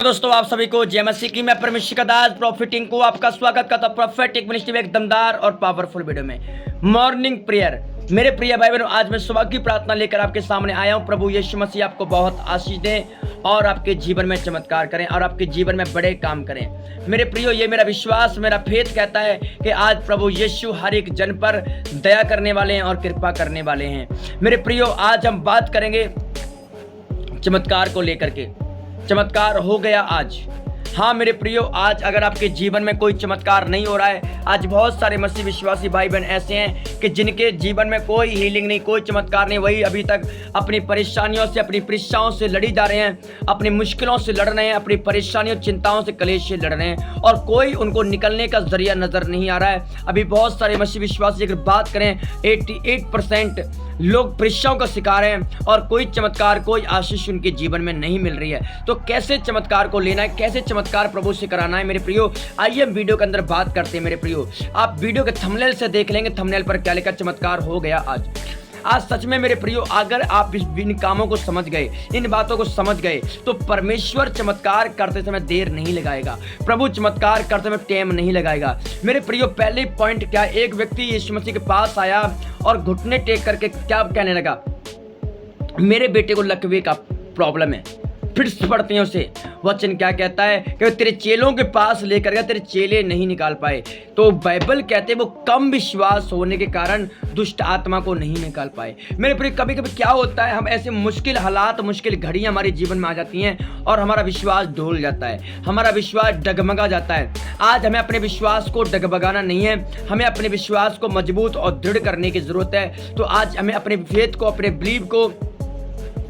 दोस्तों आप सभी को जय मसीह की मैं परमेश्वर का दास प्रॉफिटिंग को आपका स्वागत करता हूं प्रॉफिटिक मिनिस्ट्री में एक दमदार और पावरफुल वीडियो में मॉर्निंग प्रेयर। मेरे प्रिय भाई बहनों, आज मैं सुबह की प्रार्थना लेकर आपके सामने आया हूं। प्रभु यीशु मसीह आपको बहुत आशीष दें और आपके जीवन में चमत्कार करें और आपके जीवन में बड़े काम करें। मेरे प्रियो, ये मेरा विश्वास, मेरा फेथ कहता है कि आज प्रभु यीशु हर एक जन पर दया करने वाले हैं और कृपा करने वाले हैं। मेरे प्रियो, आज हम बात करेंगे चमत्कार को लेकर के। चमत्कार हो गया आज। हाँ मेरे प्रियो, आज अगर आपके जीवन में कोई चमत्कार नहीं हो रहा है, आज बहुत सारे मसीह विश्वासी भाई बहन ऐसे हैं कि जिनके जीवन में कोई हीलिंग नहीं, कोई चमत्कार नहीं, वही अभी तक अपनी परेशानियों से, अपनी परीक्षाओं से लड़ी जा रहे हैं, अपनी मुश्किलों से लड़ रहे हैं, अपनी परेशानियों चिंताओं से कलेश से लड़ रहे हैं और कोई उनको निकलने का जरिया नजर नहीं आ रहा है। अभी बहुत सारे मसीह विश्वासी अगर बात करें 88% लोग परीक्षाओं का शिकार हैं और कोई चमत्कार, कोई आशीष उनके जीवन में नहीं मिल रही है। तो कैसे चमत्कार को लेना है, कैसे चमत्कार प्रभु से कराना है मेरे प्रियो, आइए हम वीडियो के अंदर बात करते हैं। मेरे प्रियो, आप वीडियो के थंबनेल से देख लेंगे, थंबनेल पर क्या लिखा, चमत्कार हो गया आज सच में मेरे प्रियो, अगर आप इन कामों को समझ गए, इन बातों को समझ गए, तो परमेश्वर चमत्कार करते समय देर नहीं लगाएगा। प्रभु चमत्कार करते समय टाइम नहीं लगाएगा। मेरे प्रियो, पहले पॉइंट क्या, एक व्यक्ति यीशु मसीह के पास आया और घुटने टेक करके क्या कहने लगा, मेरे बेटे को लकवे का प्रॉब्लम है। फिर पढ़ते हैं उसे, वचन क्या कहता है कि तेरे चेलों के पास लेकर गया, तेरे चेले नहीं निकाल पाए। तो बाइबल कहते हैं वो कम विश्वास होने के कारण दुष्ट आत्मा को नहीं निकाल पाए। मेरे प्रिय, कभी कभी क्या होता है, हम ऐसे मुश्किल हालात, मुश्किल घड़ियां हमारे जीवन में आ जाती हैं और हमारा विश्वास ढोल जाता है, हमारा विश्वास डगमगा जाता है। आज हमें अपने विश्वास को डगमगाना नहीं है, हमें अपने विश्वास को मजबूत और दृढ़ करने की जरूरत है। तो आज हमें अपने फेथ को, अपने बिलीव को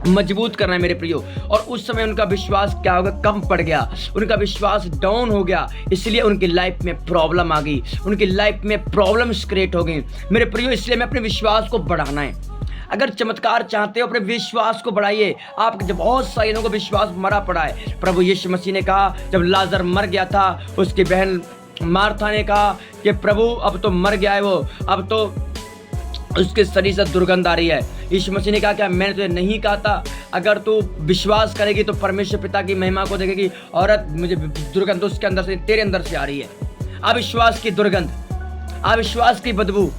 मजबूत करना है मेरे प्रियो। और उस समय उनका विश्वास क्या होगा, कम पड़ गया, उनका विश्वास डाउन हो गया, इसलिए उनकी लाइफ में प्रॉब्लम आ गई, उनकी लाइफ में प्रॉब्लम्स क्रिएट हो गई मेरे प्रियो। इसलिए हमें अपने विश्वास को बढ़ाना है। अगर चमत्कार चाहते हो, अपने विश्वास को बढ़ाइए। आप जब बहुत सारे लोगों को विश्वास मरा पड़ा है, प्रभु यीशु मसीह ने कहा, जब लाजर मर गया था, उसकी बहन मार्था ने कहा कि प्रभु अब तो मर गया है वो, अब तो उसके शरीर से दुर्गंध आ रही है। यीशु मसीह ने कहा, क्या मैंने तुझे नहीं कहा था, अगर तू विश्वास करेगी तो परमेश्वर पिता की महिमा को देखेगी। औरत, मुझे दुर्गंध उसके अंदर से, तेरे अंदर से आ रही है। अविश्वास की दुर्गंध, अविश्वास की बदबू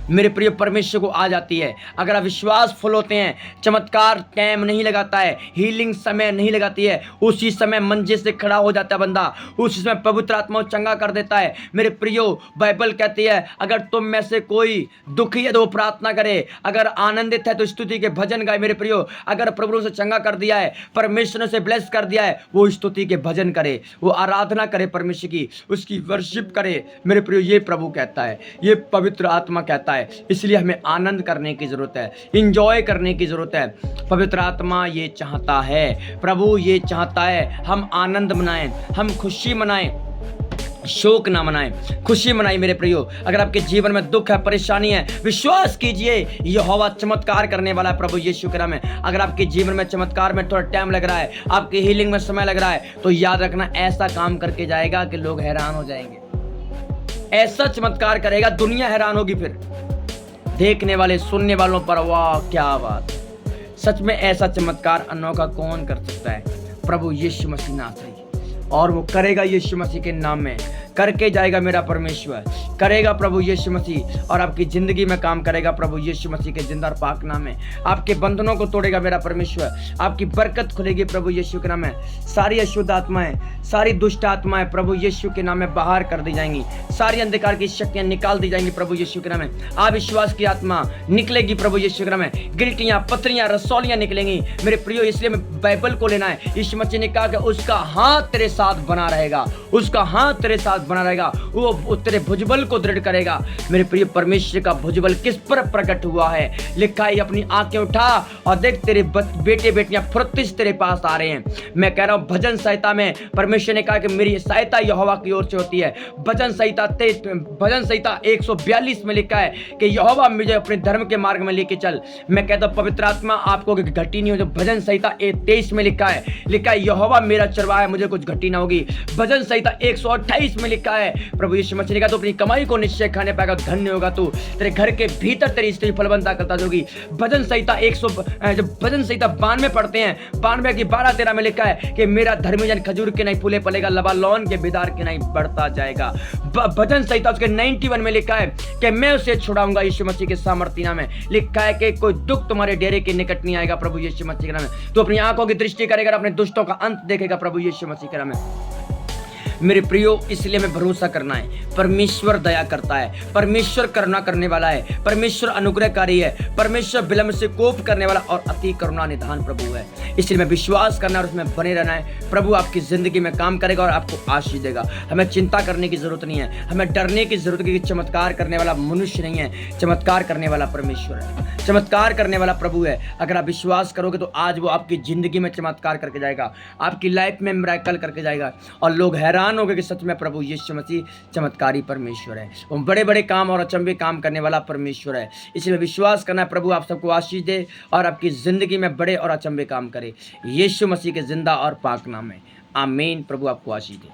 मेरे प्रिय परमेश्वर को आ जाती है। अगर आप विश्वास फुल होते हैं, चमत्कार टाइम नहीं लगाता है, हीलिंग समय नहीं लगाती है, उसी समय मंजे से खड़ा हो जाता है बंदा, उसी समय पवित्र आत्मा चंगा कर देता है। मेरे प्रियो, बाइबल कहती है, अगर तुम में से कोई दुखी है तो वो प्रार्थना करे, अगर आनंदित है तो स्तुति के भजन गाए। मेरे प्रियो, अगर प्रभु से चंगा कर दिया है, परमेश्वर से ब्लेस कर दिया है, वो स्तुति के भजन करे, वो आराधना करे परमेश्वर की, उसकी वर्शिप करे। मेरे प्रियो, ये प्रभु कहता है, ये पवित्र आत्मा कहता है। इसलिए हमें आनंद करने की जरूरत है, इंजॉय करने की जरूरत है। पवित्र आत्मा ये चाहता है, प्रभु ये चाहता है, हम आनंद मनाएं, हम खुशी मनाएं, शोक ना मनाएं, खुशी मनाएं। मेरे प्रियो, अगर आपके जीवन में दुख है, परेशानी है, विश्वास कीजिए, यहोवा चमत्कार करने वाला है। प्रभु यीशु के नाम में अगर आपके जीवन में चमत्कार में थोड़ा टाइम लग रहा है, आपकी हीलिंग में समय लग रहा है, तो याद रखना, ऐसा काम करके जाएगा कि लोग हैरान हो जाएंगे। ऐसा चमत्कार करेगा, दुनिया हैरान होगी, फिर देखने वाले, सुनने वालों पर, वाह क्या बात। सच में ऐसा चमत्कार अनोखा कौन कर सकता है? प्रभु यीशु मसीह नासरी, और वो करेगा यीशु मसीह के नाम में, करके जाएगा मेरा परमेश्वर, करेगा प्रभु यीशु मसीह, और आपकी जिंदगी में काम करेगा प्रभु यीशु मसीह के जिंदा और पाक नाम में। आपके बंधनों को तोड़ेगा मेरा परमेश्वर, आपकी बरकत खुलेगी प्रभु यीशु के नाम में। सारी अशुद्ध आत्माएं, सारी दुष्ट आत्माएं प्रभु यीशु के नाम में बाहर कर दी जाएंगी, सारी अंधकार की शक्तियां निकाल दी जाएंगी प्रभु यीशु के नाम में। अविश्वास की आत्मा निकलेगी प्रभु यीशु के नाम में, गिल्टियां, पत्रियां, रसौलियां निकलेंगी मेरे प्रियो। इसलिए मैं बाइबल को लेना है। यीशु मसीह ने कहा कि उसका हाथ तेरे साथ बना रहेगा, उसका हाथ तेरे साथ बना रहेगा, वो तेरे भुजबल को दृढ़ करेगा। मेरे प्रिय, परमेश्वर का भुजबल किस पर प्रकट हुआ है? लिखा है, अपनी आंखें उठा और देख, तेरे बेटे बेटियां फुर्ती से तेरे पास आ रहे हैं। मैं कह रहा हूं, भजन संहिता में परमेश्वर ने कहा कि मेरी सहायता यहोवा की ओर से होती है। भजन संहिता 142 में लिखा है कि यहोवा मुझे अपने धर्म के मार्ग में लेके चल। मैं कहता हूं, पवित्र आत्मा आपको घटी नहीं हो। जो भजन संहिता 23 में लिखा है, यहोवा मेरा चरवाहा है, मुझे कुछ घटी ना होगी। भजन संहिता 128 में लिखा है, प्रभु यीशु मसीह ने कहा, तो अपनी कमाई दवाई को निश्चय खाने पाएगा, धन्य होगा तू। तेरे घर के भीतर तेरी स्त्री फलवंता करता होगी। भजन संहिता 100 जब भजन संहिता 92 पढ़ते हैं, 92 की 12-13 में लिखा है कि मेरा धर्मी जन खजूर के नहीं फूले पलेगा, लबानोन के बिदार के नहीं बढ़ता जाएगा। भजन संहिता उसके 91 में लिखा है कि मैं उसे छुड़ाऊंगा, यीशु मसीह के सामर्थ्य नाम में लिखा है कि कोई दुख तुम्हारे डेरे के निकट नहीं आएगा, प्रभु यीशु मसीह के नाम में। तो अपनी आंखों की दृष्टि करेगा, अपने दुष्टों का अंत देखेगा, प्रभु यीशु मसीह के नाम में। मेरे प्रियो, इसलिए मैं भरोसा करना है, परमेश्वर दया करता है, परमेश्वर करुणा करने वाला है, परमेश्वर अनुग्रहकारी है, परमेश्वर विलंब से कोप करने वाला और अति करुणा निधान प्रभु है। इसलिए मैं विश्वास करना और उसमें बने रहना है। प्रभु आपकी जिंदगी में काम करेगा और आपको आशीष देगा। हमें चिंता करने की जरूरत नहीं है, हमें डरने की जरूरत है कि चमत्कार करने वाला मनुष्य नहीं है, चमत्कार करने वाला परमेश्वर है, चमत्कार करने वाला प्रभु है। अगर आप विश्वास करोगे तो आज वो आपकी जिंदगी में चमत्कार करके जाएगा, आपकी लाइफ में मिरेकल करके जाएगा और लोग हैरान हो गए कि सच में प्रभु यीशु मसीह चमत्कारी परमेश्वर है। वो बड़े बड़े काम और अचंभे काम करने वाला परमेश्वर है। इसलिए विश्वास करना है, प्रभु आप सबको आशीष दे और आपकी जिंदगी में बड़े और अचंभे काम करे, यीशु मसीह के जिंदा और पाक नाम में, आमीन। प्रभु आपको आशीष दे।